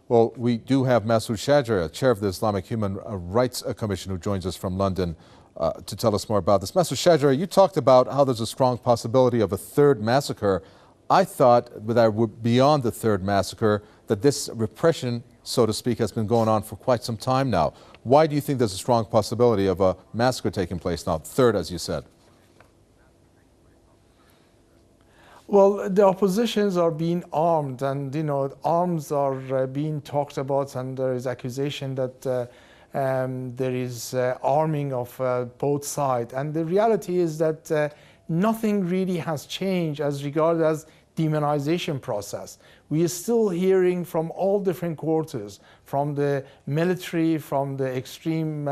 Well, we do have Masoud Shajarah, chair of the Islamic Human Rights Commission, who joins us from London to tell us more about this. Masoud Shajarah, you talked about how there's a strong possibility of a third massacre. I thought that we're beyond the third massacre, that this repression, so to speak, has been going on for quite some time now. Why do you think there's a strong possibility of a massacre taking place now, third, as you said? Well, the oppositions are being armed, and arms are being talked about, and there is accusation that there is arming of both sides. And the reality is that nothing really has changed as regards as demonization process. We are still hearing from all different quarters, from the military, from the extreme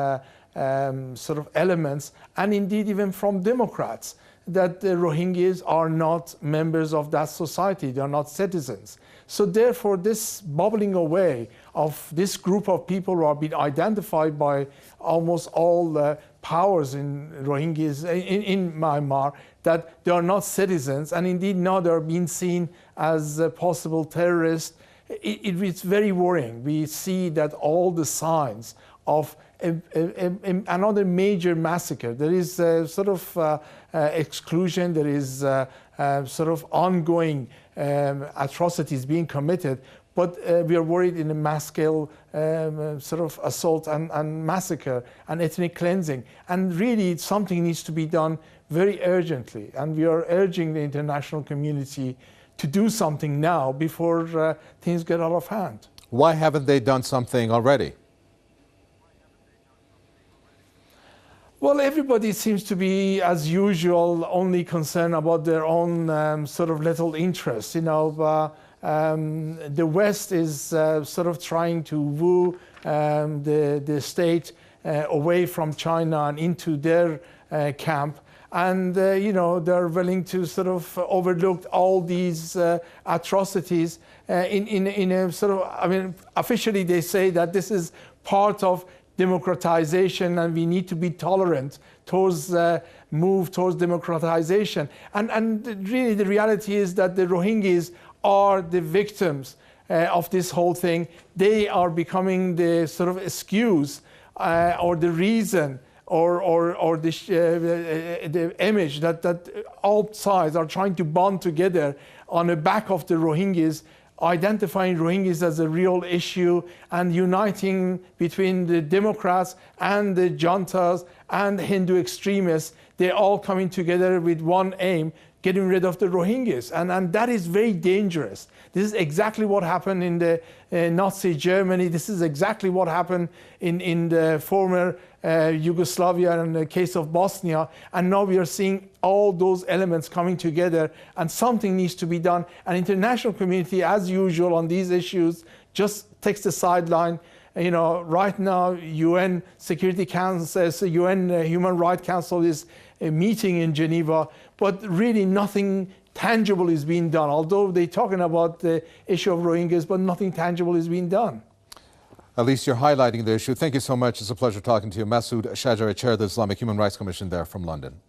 sort of elements, and indeed even from Democrats, that the Rohingyas are not members of that society, they are not citizens. So therefore this bubbling away of this group of people who have been identified by almost all powers in Rohingyas in Myanmar, that they are not citizens, and indeed now they are being seen as possible terrorists. It's very worrying. We see that all the signs of another major massacre. There is sort of exclusion, there is sort of ongoing atrocities being committed, but we are worried in a mass scale sort of assault and massacre and ethnic cleansing. And really something needs to be done very urgently, and we are urging the international community to do something now before things get out of hand. Why haven't they done something already? Well, everybody seems to be, as usual, only concerned about their own sort of little interests. The West is sort of trying to woo the state away from China and into their camp. And, they're willing to sort of overlook all these atrocities in a sort of, officially they say that this is part of democratization, and we need to be tolerant towards move towards democratization. And really the reality is that the Rohingyas are the victims of this whole thing. They are becoming the sort of excuse or the reason or the image that all sides are trying to bond together on the back of the Rohingyas, identifying Rohingyas as a real issue and uniting between the Democrats and the juntas and Hindu extremists. They're all coming together with one aim: getting rid of the Rohingyas. And that is very dangerous. This is exactly what happened in the Nazi Germany. This is exactly what happened in the former Yugoslavia and the case of Bosnia. And now we are seeing all those elements coming together, and something needs to be done. And international community, as usual on these issues, just takes the sideline. Right now, UN Security Council, UN Human Rights Council is meeting in Geneva, but really nothing tangible is being done. Although they're talking about the issue of Rohingyas, but nothing tangible is being done. At least you're highlighting the issue. Thank you so much. It's a pleasure talking to you. Masoud Shajarah, chair of the Islamic Human Rights Commission there from London.